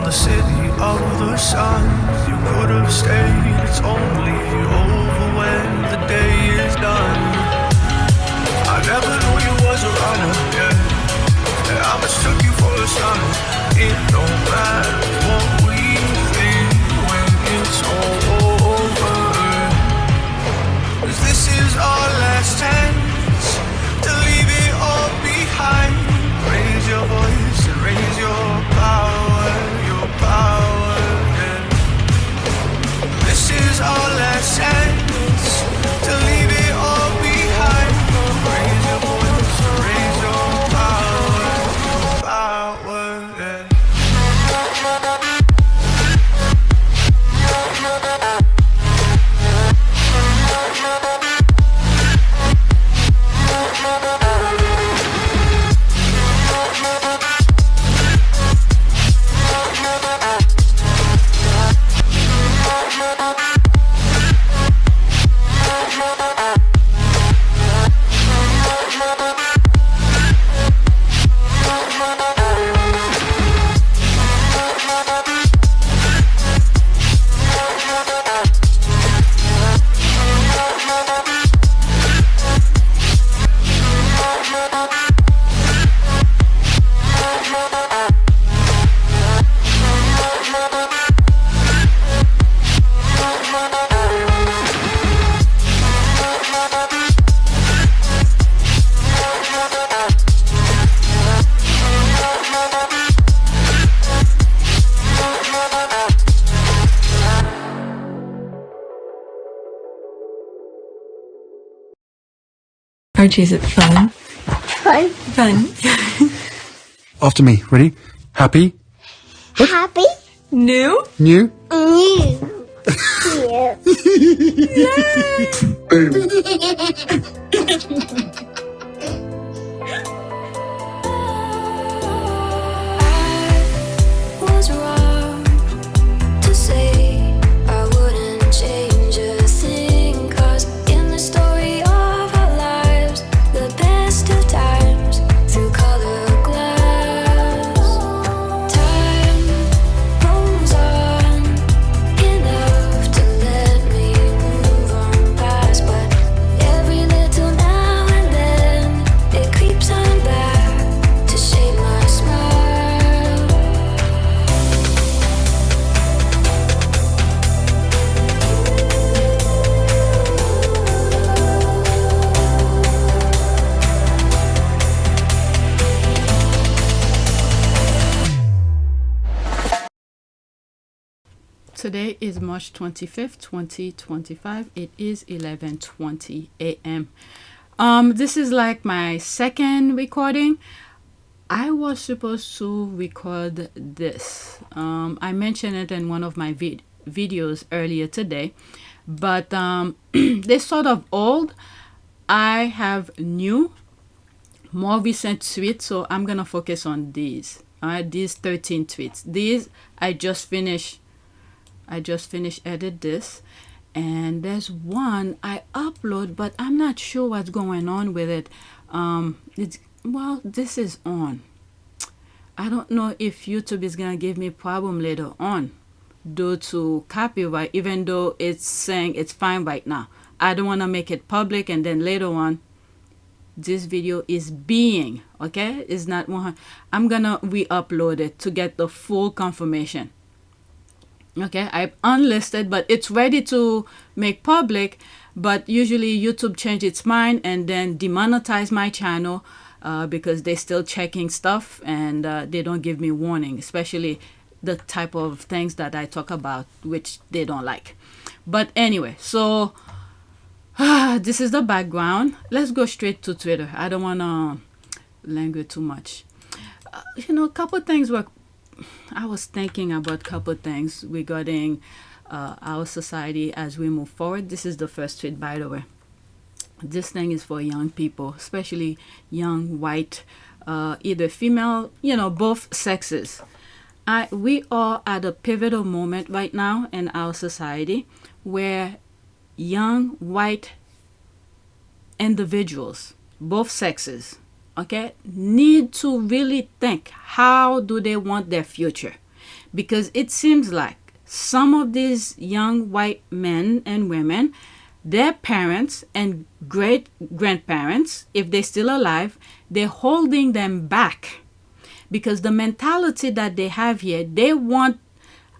the city of the sun. You could have stayed, it's only over when the day is done. I never knew you was a runner, yeah. I mistook you for a son. It don't matter what we think when it's all over. 'Cause this is our last chance to leave it all behind. Raise your voice and raise your power, yeah. This is our last chance to leave it all behind. Raise your voice and raise your power, yeah. Archie, is it fun? Fun. Fun. After me. Ready? Happy? Happy. New? New? New. Was wrong to say I wouldn't change a thing, 'cause in the story of our lives, the best of times through color glass, time rolls on enough to let me move on past, but every little now and then it creeps on back to shape my smile. Today is March 25th, 2025. It is 11:20 a.m. This is like my second recording. I was supposed to record this. I mentioned it in one of my videos earlier today, but they're sort of old. I have new, more recent tweets, so I'm gonna focus on these. All right, these 13 tweets. These I just finished edit this, and there's one I upload, but I'm not sure what's going on with it. This is on. I don't know if YouTube is gonna give me problem later on due to copyright, even though it's saying it's fine right now. I don't want to make it public and then later on this video is being okay, it's not 100. I'm gonna re-upload it to get the full confirmation. Okay, I've unlisted, but it's ready to make public, but usually YouTube change its mind and then demonetize my channel because they're still checking stuff, and they don't give me warning, especially the type of things that I talk about, which they don't like. But anyway, so this is the background. Let's go straight to Twitter. I don't want to linger too much. A couple things were I was thinking about a couple things regarding our society as we move forward. This is the first tweet, by the way. This thing is for young people, especially young white, either female, both sexes. We are at a pivotal moment right now in our society where young white individuals, both sexes, okay, need to really think, how do they want their future? because it seems like some of these young white men and women, their parents and great grandparents, if they're still alive, they're holding them back because the mentality that they have here, they want,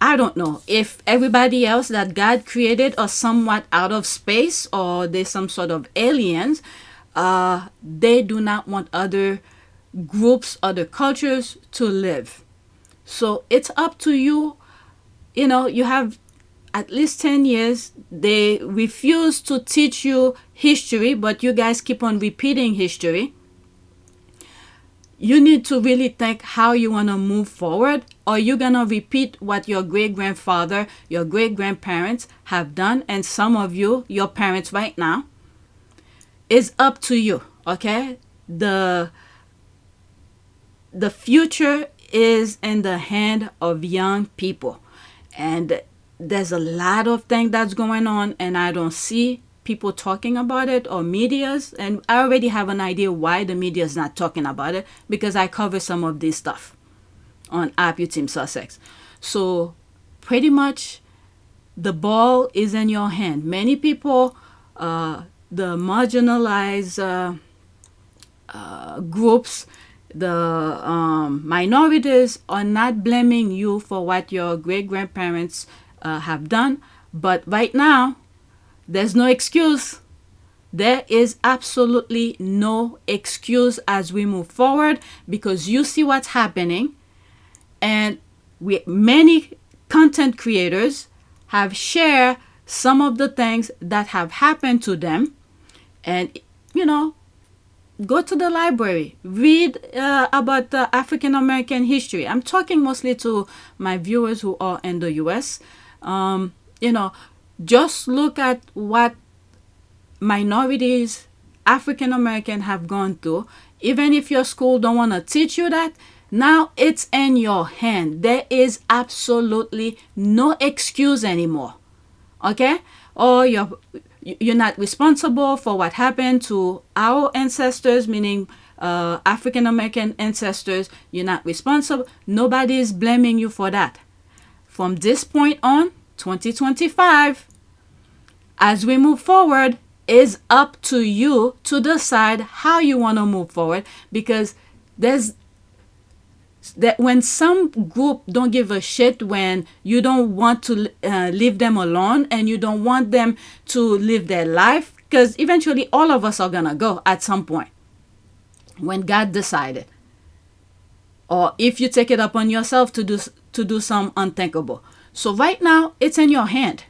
I don't know if everybody else that God created are somewhat out of space or there's some sort of aliens. They do not want other groups, other cultures to live. So it's up to you. You know, you have at least 10 years. They refuse to teach you history, but you guys keep on repeating history. You need to really think how you want to move forward, or you're going to repeat what your great-grandfather, your great-grandparents have done, and some of you, your parents right now. It's up to you, okay? The future is in the hand of young people. And there's a lot of things that's going on, and I don't see people talking about it or medias. And I already have an idea why the media is not talking about it, because I cover some of this stuff on AppleTV Sussex. So pretty much the ball is in your hand. Many people, the marginalized groups, the minorities are not blaming you for what your great-grandparents have done. But right now, there's no excuse. There is absolutely no excuse as we move forward, because you see what's happening. And many content creators have shared some of the things that have happened to them. And, you know, go to the library, read about African American history. I'm talking mostly to my viewers who are in the US. You know, just look at what minorities, African American, have gone through. Even if your school don't want to teach you that, now it's in your hand. There is absolutely no excuse anymore. Okay? Or you're not responsible for what happened to our ancestors, meaning African American ancestors. You're not responsible. Nobody is blaming you for that. From this point on, 2025, as we move forward, is up to you to decide how you want to move forward, because there's that when some group don't give a shit, when you don't want to leave them alone and you don't want them to live their life, because eventually all of us are gonna go at some point when God decided, or if you take it upon yourself to do some unthinkable. So right now, it's in your hand.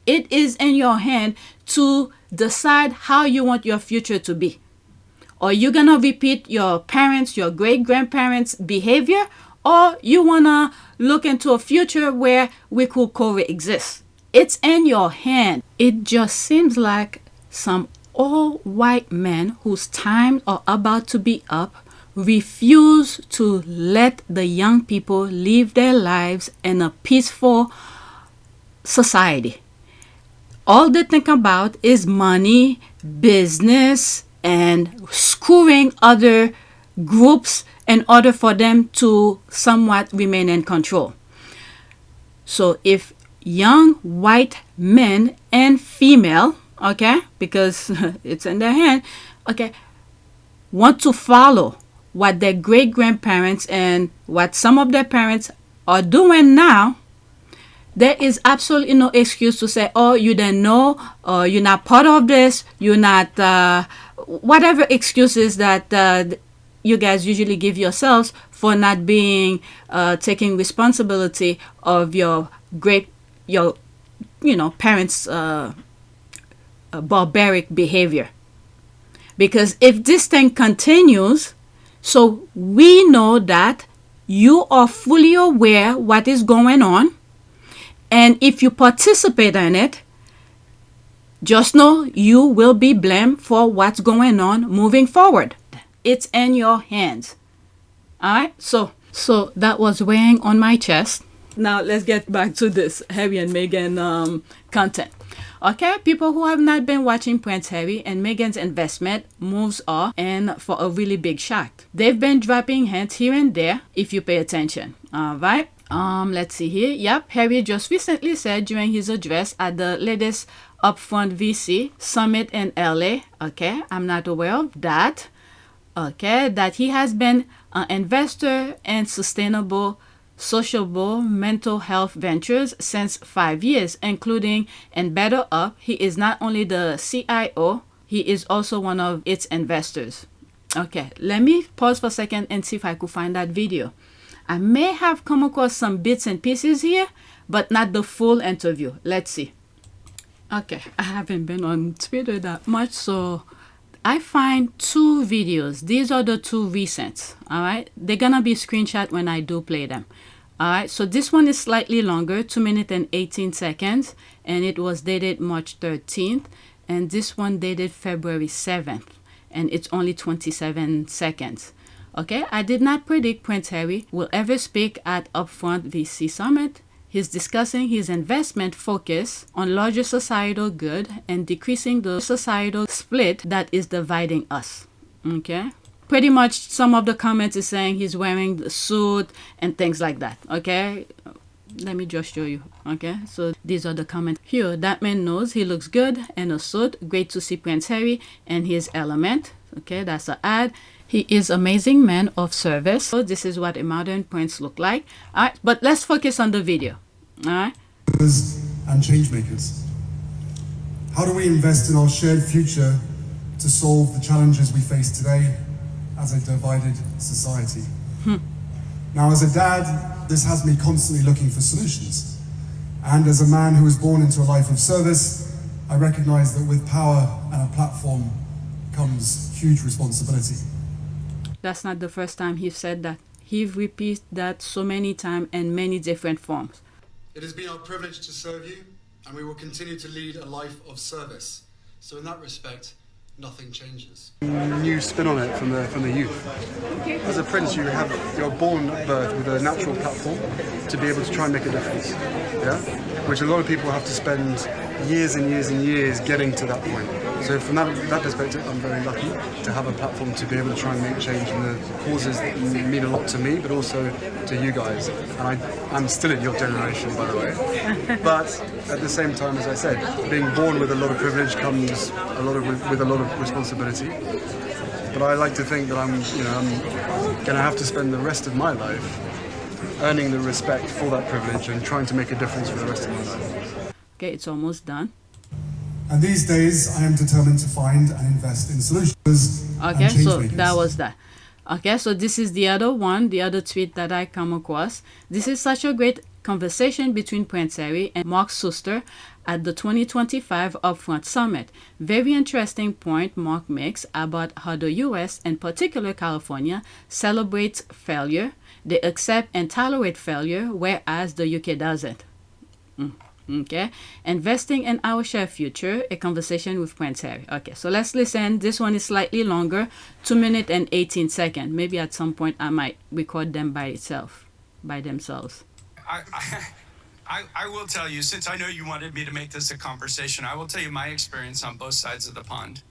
It is in your hand to decide how you want your future to be. Or you're going to repeat your parents, your great-grandparents' behavior, or you want to look into a future where we could coexist. It's in your hand. It just seems like some all-white men whose time are about to be up refuse to let the young people live their lives in a peaceful society. All they think about is money, business, and screwing other groups in order for them to somewhat remain in control. So if young white men and female, okay, because it's in their hand, okay, want to follow what their great-grandparents and what some of their parents are doing now, there is absolutely no excuse to say, oh, you didn't know, or you're not part of this, you're not, whatever excuses that you guys usually give yourselves for not being, taking responsibility of your parents' barbaric behavior. Because if this thing continues, so we know that you are fully aware what is going on. And if you participate in it, just know you will be blamed for what's going on moving forward. It's in your hands. All right? So that was weighing on my chest. Now let's get back to this Harry and Meghan content. Okay, people who have not been watching Prince Harry and Meghan's investment moves are in for a really big shock. They've been dropping hints here and there if you pay attention. All right. Let's see here. Yep, Harry just recently said during his address at the latest Upfront VC Summit in LA, okay, I'm not aware of that, okay, that he has been an investor in sustainable, sociable mental health ventures since 5 years, including in Better Up. He is not only the CIO, he is also one of its investors. Okay, let me pause for a second and see if I could find that video. I may have come across some bits and pieces here, but not the full interview. Let's see. Okay, I haven't been on Twitter that much, so I find 2 videos. These are the 2 recent, all right? They're gonna be screenshot when I do play them. All right, so this one is slightly longer, 2 minutes and 18 seconds, and it was dated March 13th, and this one dated February 7th, and it's only 27 seconds. Okay, I did not predict Prince Harry will ever speak at Upfront VC Summit. He's discussing his investment focus on larger societal good and decreasing the societal split that is dividing us. Okay, pretty much some of the comments is saying he's wearing the suit and things like that. Okay, let me just show you. Okay, so these are the comments here. That man knows he looks good in a suit. Great to see Prince Harry and his element. Okay, that's an ad. He is amazing man of service. So this is what a modern prince look like. All right, but let's focus on the video. All right. And change makers. How do we invest in our shared future to solve the challenges we face today as a divided society? Now, as a dad, this has me constantly looking for solutions. And as a man who was born into a life of service, I recognize that with power and a platform comes huge responsibility. That's not the first time he said that. He repeats that so many times in many different forms. It has been our privilege to serve you, and we will continue to lead a life of service. So in that respect, nothing changes. New spin on it from the youth. As a prince, you're born at birth with a natural platform to be able to try and make a difference. Yeah, which a lot of people have to spend years and years and years getting to that point. So from that perspective, I'm very lucky to have a platform to be able to try and make change in the causes that mean a lot to me, but also to you guys. And I'm still in your generation, by the way. But at the same time, as I said, being born with a lot of privilege comes with a lot of responsibility. But I like to think that I'm going to have to spend the rest of my life earning the respect for that privilege and trying to make a difference for the rest of my life. Okay, it's almost done. And these days, I am determined to find and invest in solutions. Okay, so that was that. Okay, so this is the other one, the other tweet that I come across. This is such a great conversation between Prince Harry and Mark Suster at the 2025 Upfront Summit. Very interesting point Mark makes about how the US, in particular California, celebrates failure. They accept and tolerate failure, whereas the UK doesn't. Okay, investing in our shared future, a conversation with Prince Harry. Okay, so let's listen. This one is slightly longer, 2 minutes and 18 seconds. Maybe at some point I might record them by themselves. I will tell you, since I know you wanted me to make this a conversation, I will tell you my experience on both sides of the pond.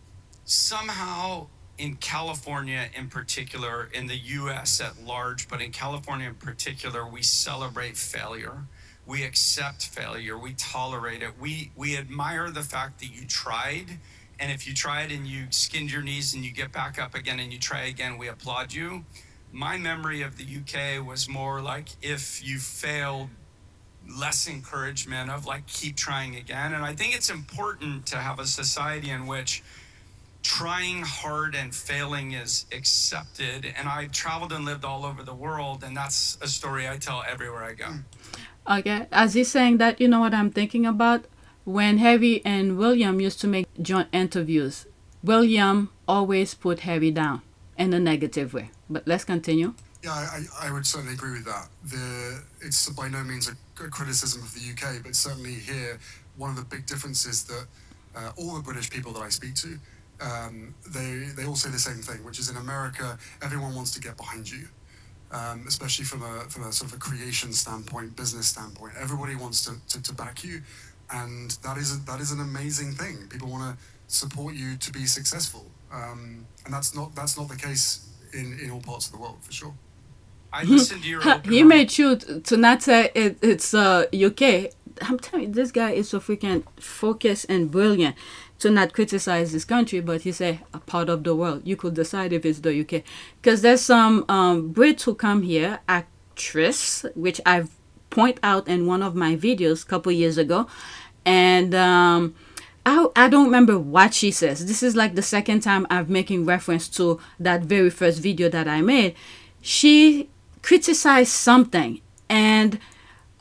Somehow in California in particular, in the US at large, but in California in particular, we celebrate failure. We accept failure. We tolerate it. We admire the fact that you tried. And if you tried and you skinned your knees and you get back up again and you try again, we applaud you. My memory of the UK was more like if you failed, less encouragement of like, keep trying again. And I think it's important to have a society in which trying hard and failing is accepted. And I've traveled and lived all over the world, and that's a story I tell everywhere I go. Okay, as he's saying that, you know what I'm thinking about? When Harry and William used to make joint interviews, William always put Harry down in a negative way. But let's continue. Yeah, I would certainly agree with that. It's by no means a criticism of the UK, but certainly here, one of the big differences that all the British people that I speak to, they all say the same thing, which is in America, everyone wants to get behind you. Especially from a sort of a creation standpoint, business standpoint, everybody wants to back you, and that is an amazing thing. People want to support you to be successful, and that's not the case in all parts of the world, for sure. I listened to your open He made sure to not say it's UK. I'm telling you, this guy is so freaking focused and brilliant to not criticize this country, but he said a part of the world. You could decide if it's the UK. Because there's some Brits who come here, actress, which I've point out in one of my videos a couple years ago. And I don't remember what she says. This is like the second time I'm making reference to that very first video that I made. She criticized something, and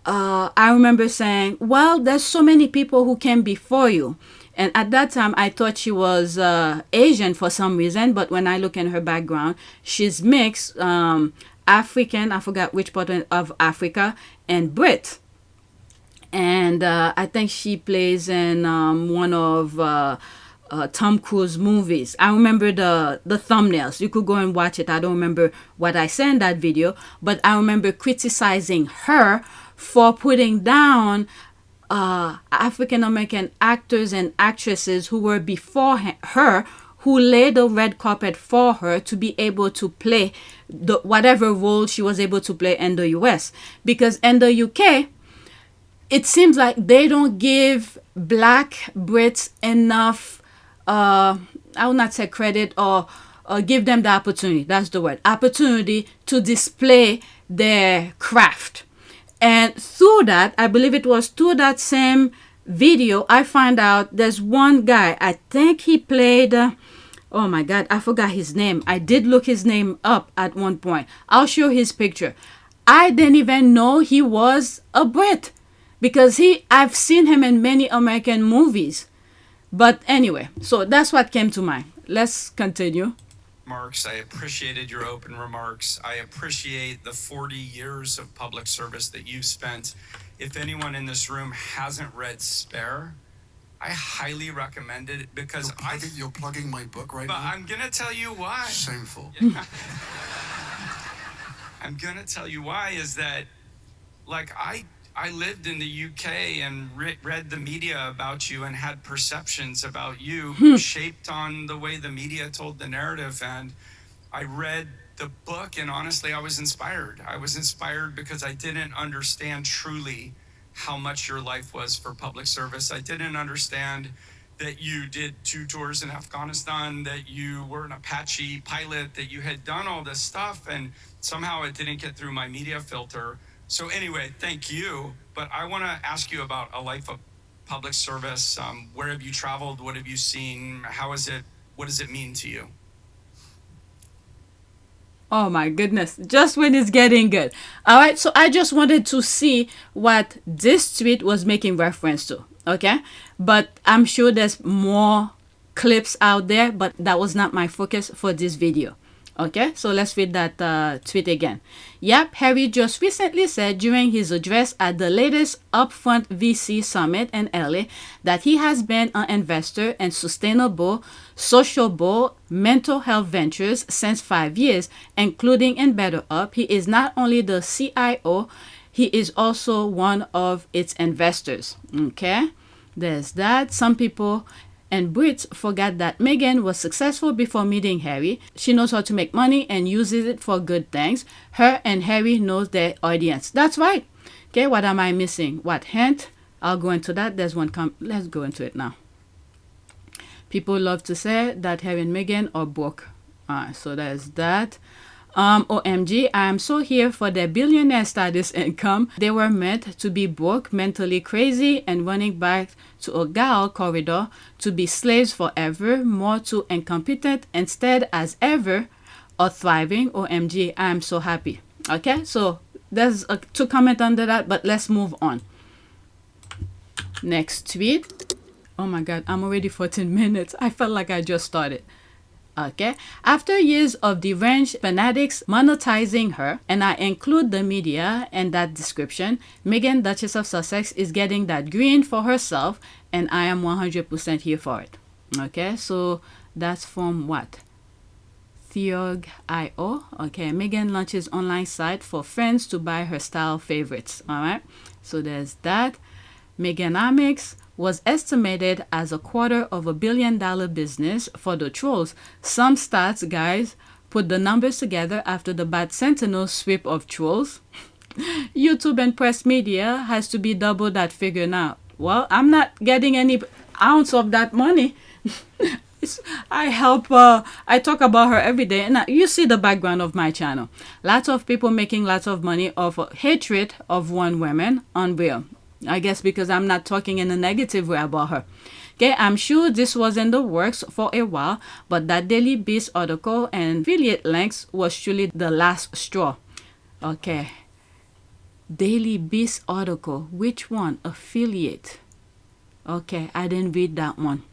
I remember saying, well, there's so many people who came before you. And at that time, I thought she was Asian for some reason. But when I look in her background, she's mixed, African, I forgot which part of Africa, and Brit. And I think she plays in one of Tom Cruise movies. I remember the thumbnails. You could go and watch it. I don't remember what I said in that video, but I remember criticizing her for putting down African American actors and actresses who were before her, who laid the red carpet for her to be able to play whatever role she was able to play in the US. Because in the UK, it seems like they don't give black Brits enough, I will not say credit, or give them the opportunity, that's the word, opportunity to display their craft. And through that, I believe it was through that same video, I find out there's one guy, I think he played, oh my God, I forgot his name. I did look his name up at one point. I'll show his picture. I didn't even know he was a Brit, because I've seen him in many American movies. But anyway, so that's what came to mind. Let's continue. Remarks. I appreciated your open remarks. I appreciate the 40 years of public service that you've spent. If anyone in this room hasn't read Spare, I highly recommend it, because You're plugging my book right but now? I'm gonna tell you why. Shameful. I'm gonna tell you why is that, like, I lived in the UK and read the media about you and had perceptions about you shaped on the way the media told the narrative. And I read the book, and honestly, I was inspired. I was inspired because I didn't understand truly how much your life was for public service. I didn't understand that you did 2 tours in Afghanistan, that you were an Apache pilot, that you had done all this stuff, and somehow it didn't get through my media filter. So anyway, thank you. But I want to ask you about a life of public service. Where have you traveled? What have you seen? How is it? What does it mean to you? Oh my goodness, just when it's getting good. All right, so I just wanted to see what this tweet was making reference to, okay? But I'm sure there's more clips out there, but that was not my focus for this video. Okay, so let's read that tweet again. Yep, Harry just recently said during his address at the latest Upfront VC Summit in LA that he has been an investor in sustainable, sociable, mental health ventures since 5 years, including in Better Up. He is not only the CIO, he is also one of its investors. Okay, there's that. Some people and Brits forgot that Meghan was successful before meeting Harry. She knows how to make money and uses it for good things. Her and Harry knows their audience. That's right. Okay, what am I missing? What hint? I'll go into that. There's one. Let's go into it now. People love to say that Harry and Meghan are broke. So there's that. OMG, I am so here for their billionaire status income. They were meant to be broke, mentally crazy, and running back to a gal corridor to be slaves forever, more too incompetent, instead as ever, or thriving. OMG, I am so happy. Okay, so there's 2 comments under that, but let's move on. Next tweet. Oh my God, I'm already 14 minutes. I felt like I just started. Okay, after years of deranged fanatics monetizing her, and I include the media in that description, Meghan, Duchess of Sussex, is getting that green for herself, and I am 100% here for it. Okay, so that's from what? Theog.io. Okay, Meghan launches online site for fans to buy her style favorites. All right, so there's that. Meghanomics was estimated as $250 million business for the trolls. Some stats, guys, Put the numbers together after the bad sentinel sweep of trolls. YouTube and press media has to be double that figure now. Well, I'm not getting any ounce of that money. I talk about her every day, and you see the background of my channel. Lots of people making lots of money off of hatred of one woman. Unreal. I guess because I'm not talking in a negative way about her. Okay, I'm sure this was in the works for a while, but that Daily Beast article and affiliate links was truly the last straw. Okay, Daily Beast article, which one? Affiliate. Okay, I didn't read that one.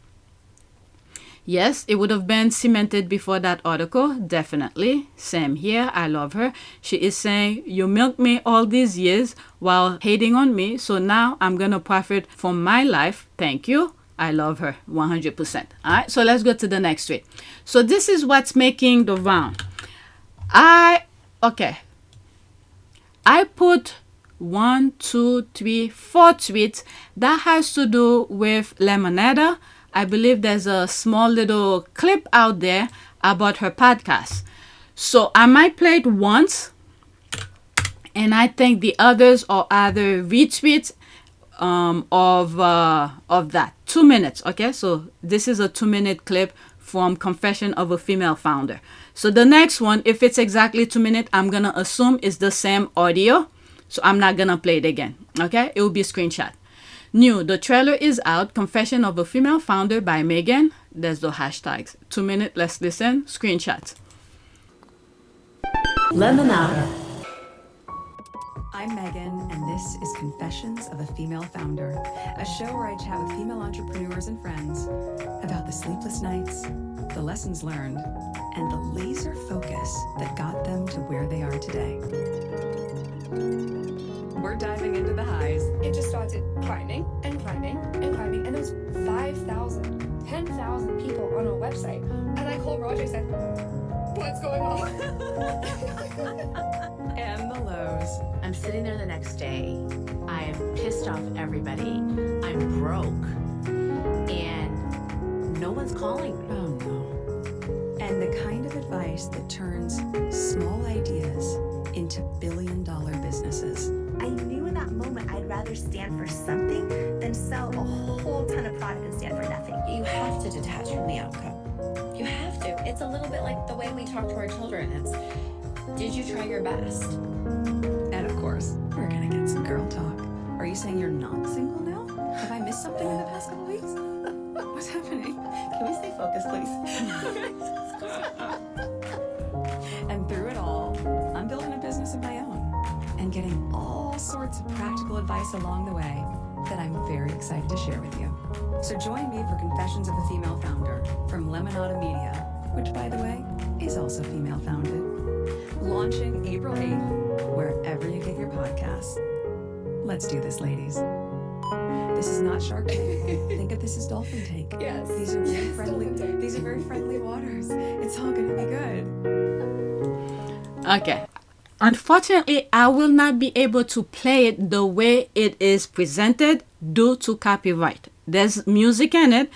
Yes, it would have been cemented before that article, definitely. Same here, I love her. She is saying, you milked me all these years while hating on me, so now I'm going to profit from my life. Thank you. I love her 100%. All right, so let's go to the next tweet. So this is what's making the round. I put 1, 2, 3, 4 tweets that has to do with Lemoneda. I believe there's a small little clip out there about her podcast. So I might play it once, and I think the others are either retweets of that 2 minutes. Okay, so this is a 2-minute clip from Confession of a Female Founder. So the next one, if it's exactly 2 minutes, I'm gonna assume it's the same audio, so I'm not gonna play it again. Okay, it will be a screenshot. New, the trailer is out. Confession of a Female Founder by Meghan. There's the hashtags. 2 minutes, let's listen. Screenshots. Lemonada. I'm Meghan, and this is Confessions of a Female Founder, a show where I chat with female entrepreneurs and friends about the sleepless nights, the lessons learned, and the laser focus that got them to where they are today. We're diving into the highs. It just started climbing and climbing and climbing, and there was 5,000, 10,000 people on our website. And I called Roger and said, what's going on? And the lows. I'm sitting there the next day. I'm pissed off everybody. I'm broke. And no one's calling me. Oh no. And the kind of advice that turns small ideas into billion-dollar businesses. I knew in that moment I'd rather stand for something than sell a whole ton of product and stand for nothing. You have to detach from the outcome. You have to. It's a little bit like the way we talk to our children. It's, did you try your best? And of course, we're gonna get some girl talk. Are you saying you're not single now? Have I missed something in the past couple weeks? What's happening? Can we stay focused, please? And through it all, I'm building a business of my own and getting all sorts of practical advice along the way that I'm very excited to share with you. So join me for Confessions of a Female Founder from Lemonada Media, which, by the way, is also female-founded. Launching April 8th, wherever you get your podcasts. Let's do this, ladies. This is not Shark Tank. Think of this as Dolphin Tank. Yes. These are very Yes, friendly. Dolphin Tank. These are very friendly waters. It's all gonna be good. Okay. Unfortunately, I will not be able to play it the way it is presented due to copyright. There's music in it.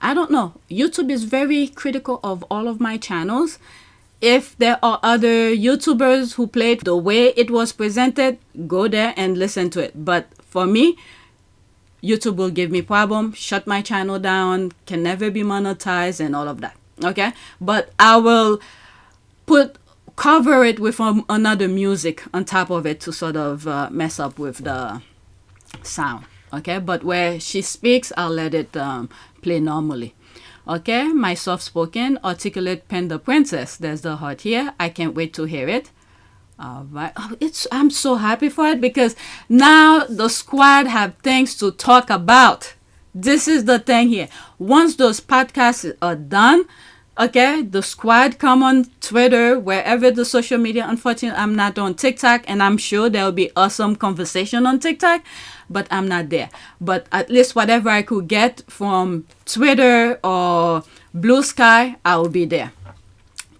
I don't know. YouTube is very critical of all of my channels. If there are other YouTubers who played the way it was presented, go there and listen to it. But for me, YouTube will give me problem, shut my channel down, can never be monetized and all of that. Okay? But I will cover it with another music on top of it to sort of mess up with the sound. Okay? But where she speaks, I'll let it play normally. Okay, my soft-spoken, articulate Panda Princess. There's the heart here. I can't wait to hear it. All right. Oh, I'm so happy for it because now the squad have things to talk about. This is the thing here. Once those podcasts are done, okay, the squad come on Twitter, wherever the social media. Unfortunately, I'm not on TikTok, and I'm sure there will be awesome conversation on TikTok, but I'm not there. But at least whatever I could get from Twitter or Blue Sky, I will be there.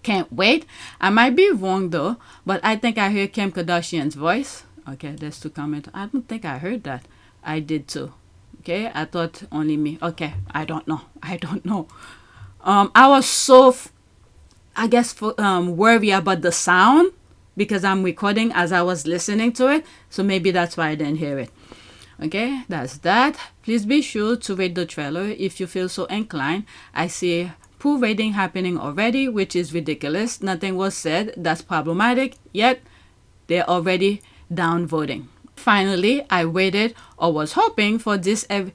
Can't wait. I might be wrong though, but I think I hear Kim Kardashian's voice. Okay, there's two comments. I don't think I heard that. I did too. Okay, I thought only me. Okay, I don't know. I was so I guess, worry about the sound because I'm recording as I was listening to it. So maybe that's why I didn't hear it. Okay, that's that. Please be sure to rate the trailer if you feel so inclined. I see poor rating happening already, which is ridiculous. Nothing was said that's problematic, yet they're already downvoting. Finally, I waited or was hoping for this ever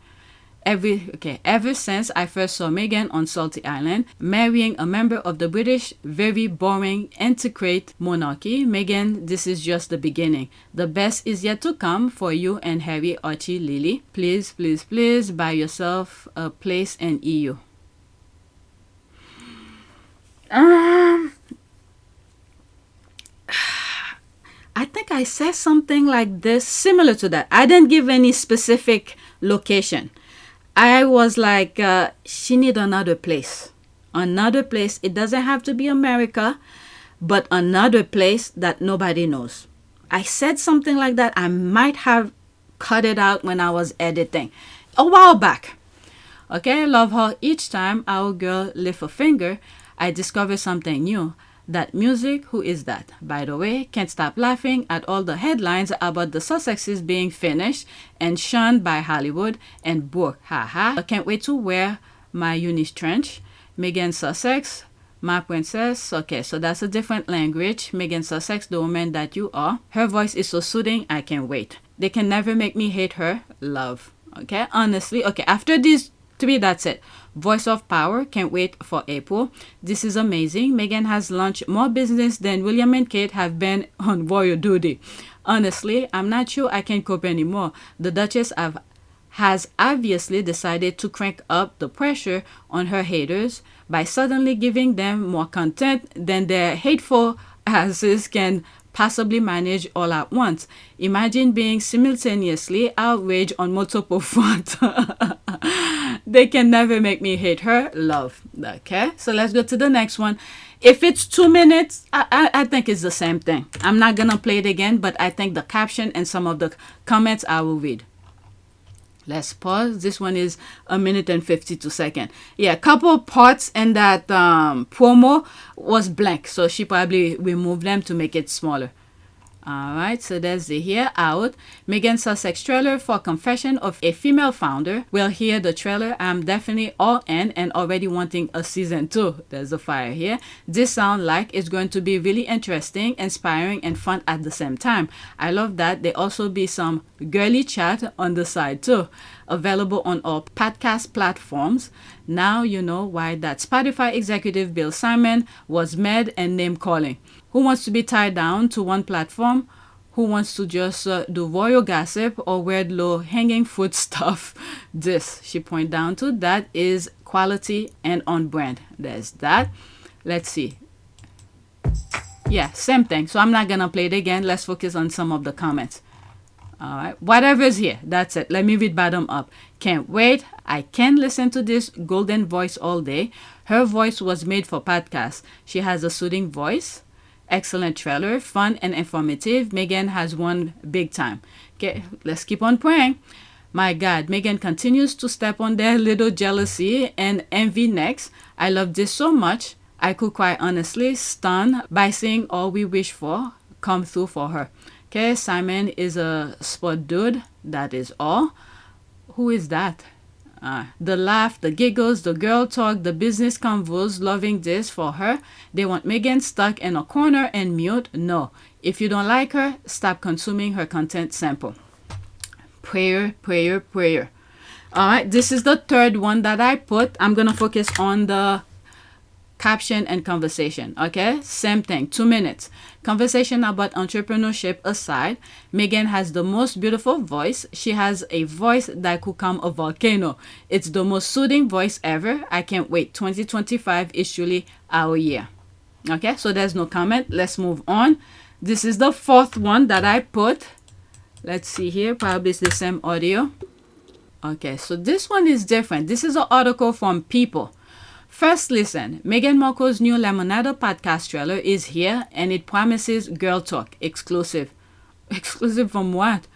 since I first saw Meghan on Salty Island, marrying a member of the British very boring antiquated monarchy. Meghan, this is just the beginning. The best is yet to come for you and Harry, Archie, Lily. Please, please, please buy yourself a place in EU. I think I said something like this, similar to that. I didn't give any specific location. I was like, she need another place. Another place. It doesn't have to be America, but another place that nobody knows. I said something like that. I might have cut it out when I was editing a while back. Okay, I love how each time our girl lift a finger, I discover something new. That music, who is that? By the way, can't stop laughing at all the headlines about the Sussexes being finished and shunned by Hollywood and Book. Haha. I can't wait to wear my Eunice trench. Meghan Sussex, my princess. Okay, so that's a different language. Meghan Sussex, the woman that you are. Her voice is so soothing, I can't wait. They can never make me hate her. Love. Okay, honestly. Okay, after these three, that's it. Voice of Power, can't wait for April. This is amazing. Meghan has launched more business than William and Kate have been on royal duty. Honestly, I'm not sure I can cope anymore. The Duchess has obviously decided to crank up the pressure on her haters by suddenly giving them more content than their hateful asses can possibly manage all at once. Imagine being simultaneously outraged on multiple fronts. They can never make me hate her. Love. Okay, so let's go to the next one. If it's 2 minutes, I think it's the same thing. I'm not gonna play it again, but I think the caption and some of the comments I will read. Let's pause. This one is 1 minute and 52 seconds. Yeah, a couple parts in that promo was blank, so she probably removed them to make it smaller. All right, so there's the here out. Meghan Sussex trailer for Confession of a Female Founder. We'll hear the trailer. I'm definitely all in and already wanting a season 2. There's a fire here. This sounds like it's going to be really interesting, inspiring, and fun at the same time. I love that there also be some girly chat on the side too. Available on all podcast platforms. Now you know why that Spotify executive Bill Simon was mad and name calling. Who wants to be tied down to one platform? Who wants to just do royal gossip or weird low hanging fruit stuff? This, she pointed down to, that is quality and on brand. There's that. Let's see. Yeah, same thing. So I'm not going to play it again. Let's focus on some of the comments. All right, whatever's here, that's it. Let me read bottom up. Can't wait. I can listen to this golden voice all day. Her voice was made for podcasts. She has a soothing voice. Excellent trailer, fun and informative. Meghan has won big time. Okay, let's keep on praying. My God, Meghan continues to step on their little jealousy and envy necks. I love this so much. I could quite honestly stunned by seeing all we wish for come through for her. Okay, Simon is a sport dude. That is all. Who is that? The laugh, the giggles, the girl talk, the business convos, loving this for her. They want Meghan stuck in a corner and mute. No. If you don't like her, stop consuming her content. Simple. Prayer, prayer, prayer. All right, this is the third one that I put. I'm going to focus on the caption and conversation. Okay, same thing, 2 minutes. Conversation about entrepreneurship aside, Meghan has the most beautiful voice. She has a voice that could calm a volcano. It's the most soothing voice ever. I can't wait. 2025 is surely our year. Okay, so there's no comment. Let's move on. This is the fourth one that I put. Let's see here. Probably it's the same audio. Okay, so this one is different. This is an article from People. First, listen. Meghan Markle's new Lemonada podcast trailer is here, and it promises girl talk exclusive. Exclusive from what?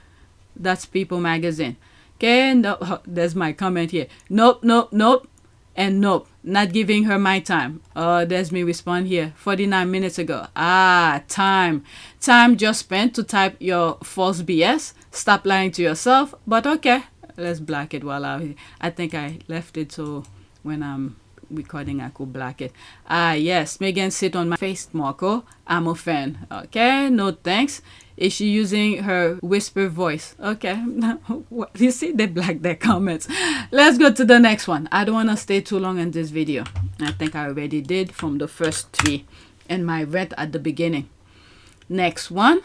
That's People magazine. Okay, no, there's my comment here. Nope, nope, nope. And nope, not giving her my time. There's me respond here 49 minutes ago. Time just spent to type your false BS. Stop lying to yourself. But okay, let's black it while I think I left it so when I'm recording I could black it. Yes, Meghan sit on my face, Marco. I'm a fan. Okay, no thanks. Is she using her whisper voice? Okay. You see, they black their comments. Let's go to the next one. I don't want to stay too long in this video. I think I already did from the first 3 and my rant at the beginning. Next one.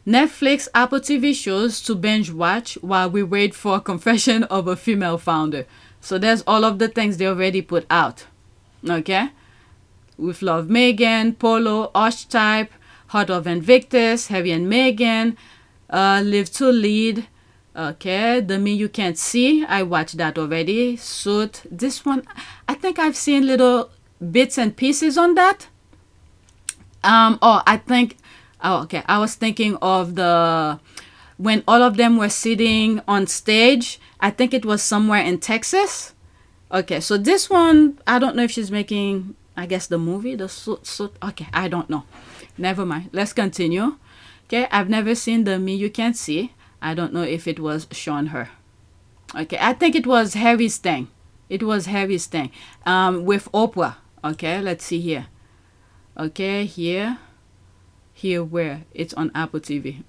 Netflix Apple TV shows to binge watch while we wait for a confession of a female founder. So there's all of the things they already put out. Okay. With Love Meghan, Polo, Archetype, Heart of Invictus, Harry and Meghan, Live to Lead. Okay, The Me You Can't See. I watched that already. Suit. This one, I think I've seen little bits and pieces on that. I was thinking of when all of them were sitting on stage. I think it was somewhere in Texas. Okay, so this one, I don't know if she's making, I guess, the movie, the suit. Okay, I don't know. Never mind. Let's continue. Okay, I've never seen The Me You Can't See. I don't know if it was shown her. Okay, I think it was Harry's thing. It was Harry's thing. With Oprah. Okay, let's see here. Okay, here where it's on Apple TV.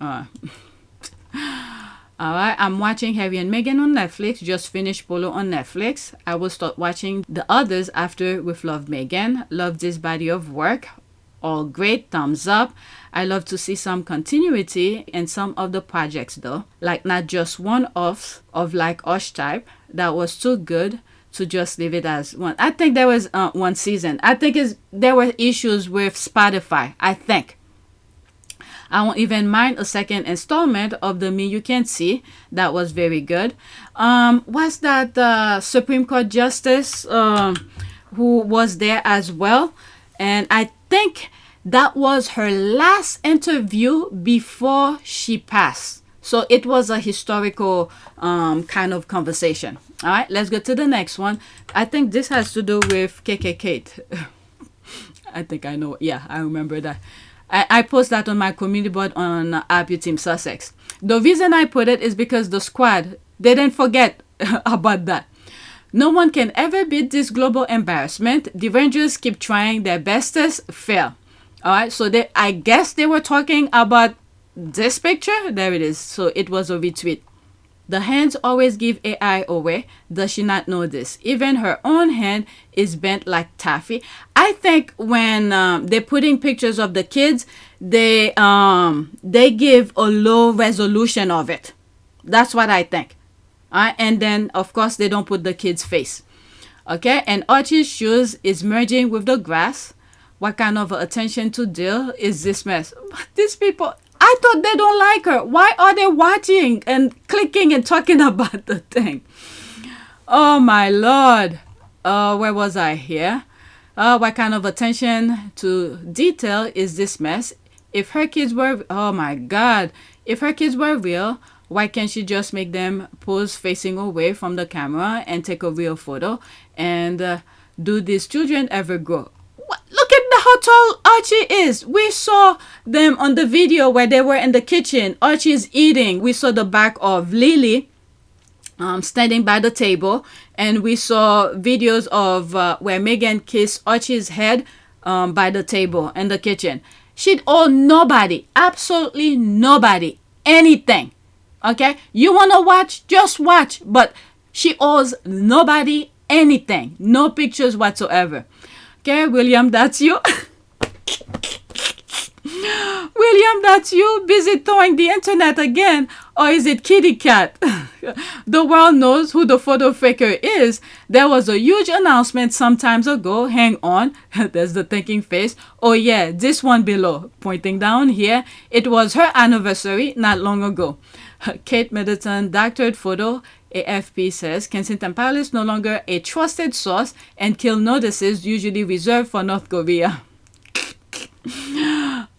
Alright, I'm watching Harry and Meghan on Netflix. Just finished Polo on Netflix. I will start watching the others after with Love Meghan. Love this body of work. All great, thumbs up. I love to see some continuity in some of the projects though. Like not just one-offs of like Archetype. That was too good to just leave it as one. I think there was one season. I think there were issues with Spotify. I think. I won't even mind a second installment of The Me You Can't See. That was very good. Was that Supreme Court Justice who was there as well? And I think that was her last interview before she passed. So it was a historical kind of conversation. All right, let's go to the next one. I think this has to do with KKate. I think I know. Yeah, I remember that. I post that on my community board on AppleTV Sussex. The reason I put it is because the squad, they didn't forget about that. No one can ever beat this global embarrassment. Derangers keep trying their bestest, fail. All right, so I guess they were talking about this picture. There it is. So it was a retweet. The hands always give AI away. Does she not know this? Even her own hand is bent like taffy. I think when they're putting pictures of the kids, they give a low resolution of it. That's what I think. And then, of course, they don't put the kid's face. Okay, and Archie's shoes is merging with the grass. What kind of attention to deal is this mess? These people, I thought they don't like her. Why are they watching and clicking and talking about the thing? Oh, my Lord. Where was I here? What kind of attention to detail is this mess? If her kids were, oh, my God. If her kids were real, why can't she just make them pose facing away from the camera and take a real photo? And do these children ever grow? Look at how tall Archie is. We saw them on the video where they were in the kitchen. Archie's eating. We saw the back of Lily standing by the table. And we saw videos of where Meghan kissed Archie's head by the table in the kitchen. She'd owe nobody, absolutely nobody, anything. Okay? You want to watch? Just watch. But she owes nobody anything. No pictures whatsoever. Okay, William, that's you. William, that's you. Busy throwing the internet again. Or is it Kitty Cat? The world knows who the photo faker is. There was a huge announcement some time ago. Hang on. There's the thinking face. Oh yeah, this one below. Pointing down here. It was her anniversary not long ago. Kate Middleton doctored photo. AFP says Kensington Palace no longer a trusted source and kill notices usually reserved for North Korea.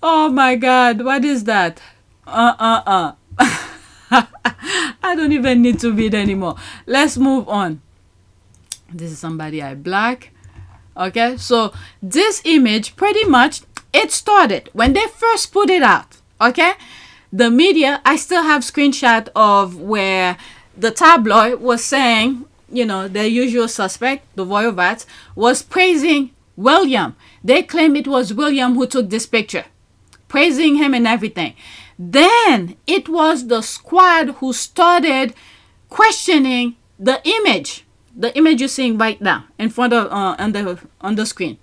Oh my God, what is that? I don't even need to read anymore. Let's move on. This is somebody I black. Okay, so this image pretty much, it started when they first put it out. Okay, the media, I still have screenshot of where the tabloid was saying, you know, the usual suspect, the royal vats, was praising William. They claim it was William who took this picture, praising him and everything. Then it was the squad who started questioning the image you're seeing right now in front of on the screen.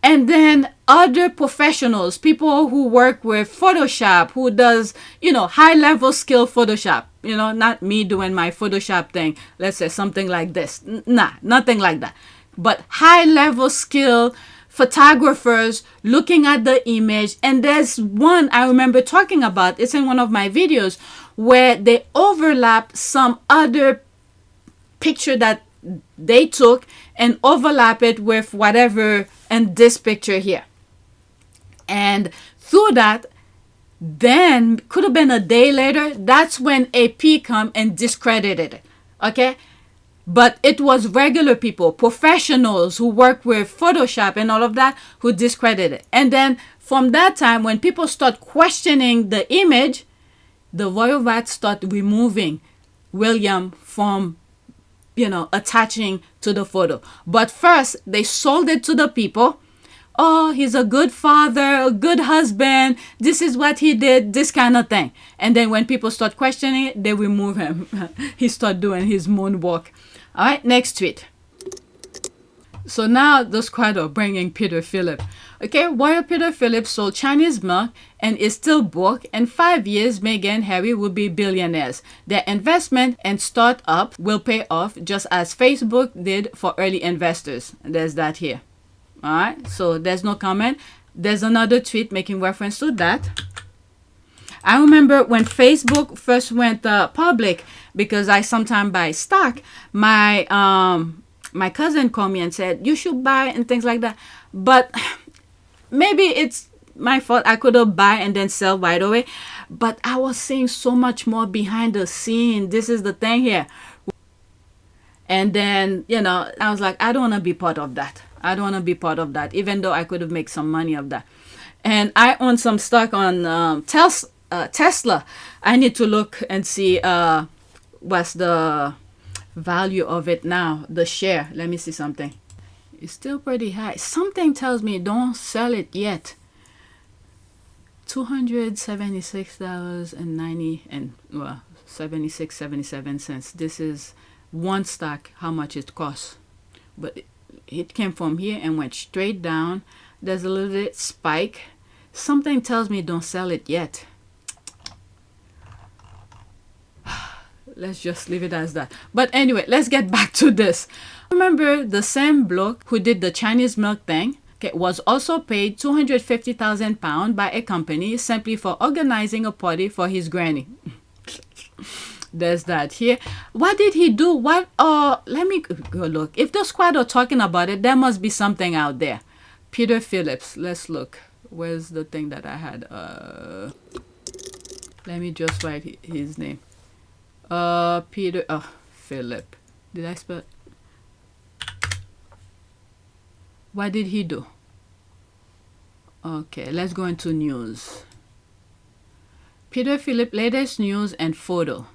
And then other professionals, people who work with Photoshop, who does, you know, high level skill Photoshop, you know, not me doing my Photoshop thing, let's say something like this. Nah, nothing like that. But high level skill photographers looking at the image. And there's one I remember talking about, it's in one of my videos, where they overlap some other picture that they took and overlap it with whatever in this picture here. And through that, then could have been a day later, that's when AP come and discredited it. Okay, but it was regular people, professionals who work with Photoshop and all of that, who discredited it. And then from that time, when people start questioning the image, the royal vats start removing William from, you know, attaching to the photo. But first, they sold it to the people. Oh, he's a good father, a good husband. This is what he did, this kind of thing. And then when people start questioning it, they remove him. He start doing his moonwalk. All right, next tweet. So now the squad are bringing Peter Philip. Okay, Royal Peter Philip sold Chinese milk and is still broke. In 5 years, Meghan and Harry will be billionaires. Their investment and startup will pay off just as Facebook did for early investors. There's that here. All right, so there's no comment. There's another tweet making reference to that. I remember when Facebook first went public, because I sometimes buy stock, my cousin called me and said, you should buy and things like that. But maybe it's my fault. I could have buy and then sell right away. But I was seeing so much more behind the scene. This is the thing here. And then, you know, I was like, I don't want to be part of that. I don't want to be part of that, even though I could have made some money of that. And I own some stock on Tesla. I need to look and see what's the value of it now, the share. Let me see something. It's still pretty high. Something tells me don't sell it yet. $276.90 and 77 cents. This is one stock, how much it costs. But it came from here and went straight down. There's a little bit spike. Something tells me don't sell it yet. Let's just leave it as that. But anyway, let's get back to this. Remember, the same bloke who did the Chinese milk thing, okay, was also paid £250,000 by a company simply for organizing a party for his granny. There's that here. What did he do? What? Let me go look. If the squad are talking about it, there must be something out there. Peter Phillips. Let's look. Where's the thing that I had? Let me just write his name. Peter. Philip. Did I spell? What did he do? Okay, let's go into news. Peter Philip, latest news and photo.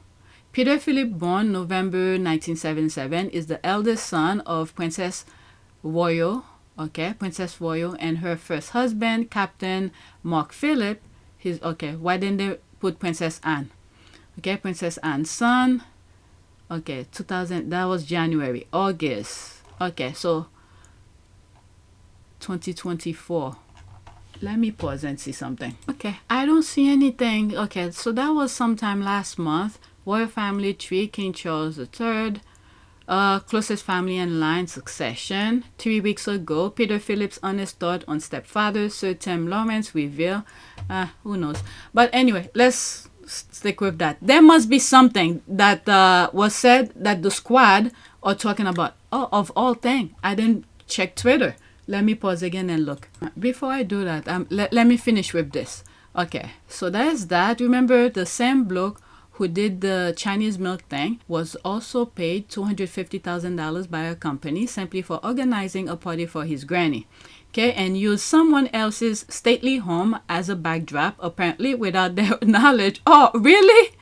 Peter Philip, born November 1977, is the eldest son of Princess Royal, Princess Royal, and her first husband, Captain Mark Philip. Why didn't they put Princess Anne? Okay, Princess Anne's son. Okay, 2000, that was January, August. Okay, so 2024. Let me pause and see something. Okay, I don't see anything. Okay, so that was sometime last month. Royal family tree, King Charles III. Closest family in line, succession. 3 weeks ago, Peter Phillips' honest thought on stepfather, Sir Tim Lawrence reveal. Who knows? But anyway, let's stick with that. There must be something that was said that the squad are talking about. Oh, of all things, I didn't check Twitter. Let me pause again and look. Before I do that, let me finish with this. Okay, so there's that. Remember the same bloke who did the Chinese milk thing, was also paid $250,000 by a company simply for organizing a party for his granny. Okay, and used someone else's stately home as a backdrop, apparently without their knowledge. Oh, really?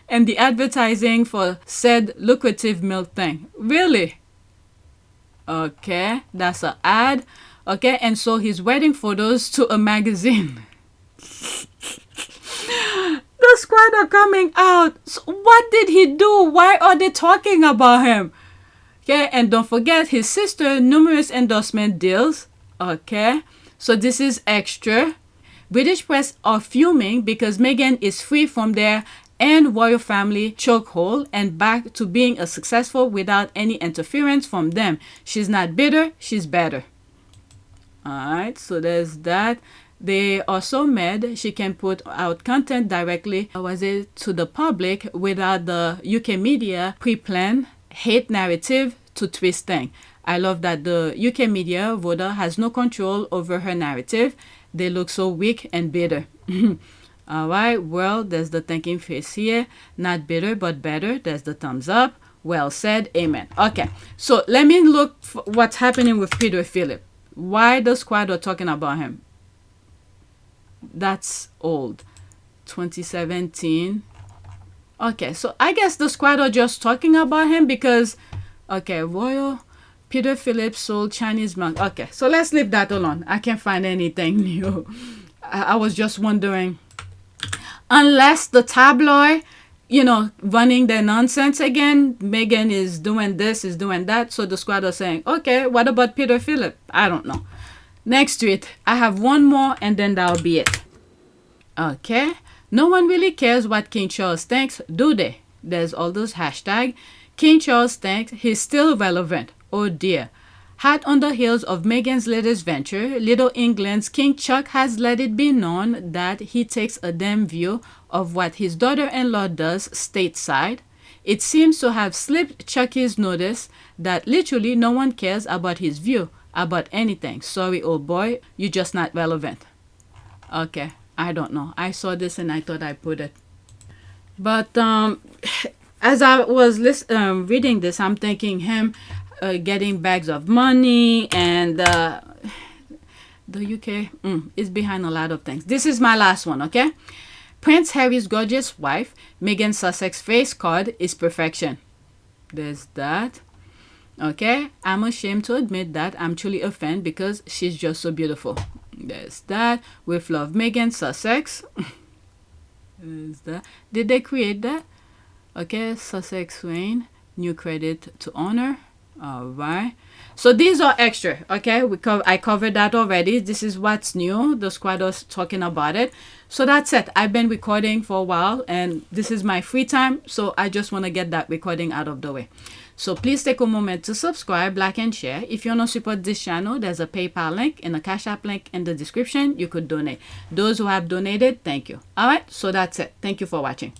And the advertising for said lucrative milk thing. Really? Okay, that's an ad. Okay, and so his wedding photos to a magazine. The squad are coming out. So what did he do? Why are they talking about him? Okay, and don't forget his sister, numerous endorsement deals. Okay, so this is extra. British press are fuming because Meghan is free from their and royal family chokehold and back to being a successful without any interference from them. She's not bitter, she's better. Alright, so there's that. They are so mad she can put out content directly to the public without the UK media pre-planned hate narrative to twist things. I love that the UK media, Voda, has no control over her narrative. They look so weak and bitter. Alright, well, there's the thinking face here. Not bitter, but better. There's the thumbs up. Well said. Amen. Okay, so let me look for what's happening with Peter Philip. Why the squad are talking about him? That's old. 2017. Okay, so I guess the squad are just talking about him because, okay, royal... Peter Phillips sold Chinese milk. Okay, so let's leave that alone. I can't find anything new. I was just wondering. Unless the tabloid, running their nonsense again, Meghan is doing this, is doing that. So the squad are saying, okay, what about Peter Phillips? I don't know. Next tweet. I have one more and then that'll be it. Okay. No one really cares what King Charles thinks, do they? There's all those hashtags. King Charles thinks he's still relevant. Oh dear. Hot on the heels of Meghan's latest venture, Little England's King Chuck has let it be known that he takes a dim view of what his daughter-in-law does stateside. It seems to have slipped Chucky's notice that literally no one cares about his view about anything. Sorry, old boy, you're just not relevant. Okay, I don't know. I saw this and I thought I put it. But as I was reading this, I'm thinking him getting bags of money and the UK is behind a lot of things. This is my last one, okay? Prince Harry's gorgeous wife, Meghan Sussex face card is perfection. There's that. Okay, I'm ashamed to admit that I'm truly a fan because she's just so beautiful. There's that. With love, Meghan Sussex. There's that. Did they create that? Okay, Sussex Reign. New credit to honor. All right. So these are extra. Okay, I covered that already. This is what's new. The squad was talking about it. So that's it. I've been recording for a while and this is my free time. So I just want to get that recording out of the way. So please take a moment to subscribe, like, and share. If you want to support this channel, there's a PayPal link and a Cash App link in the description. You could donate. Those who have donated, thank you. All right, so that's it. Thank you for watching.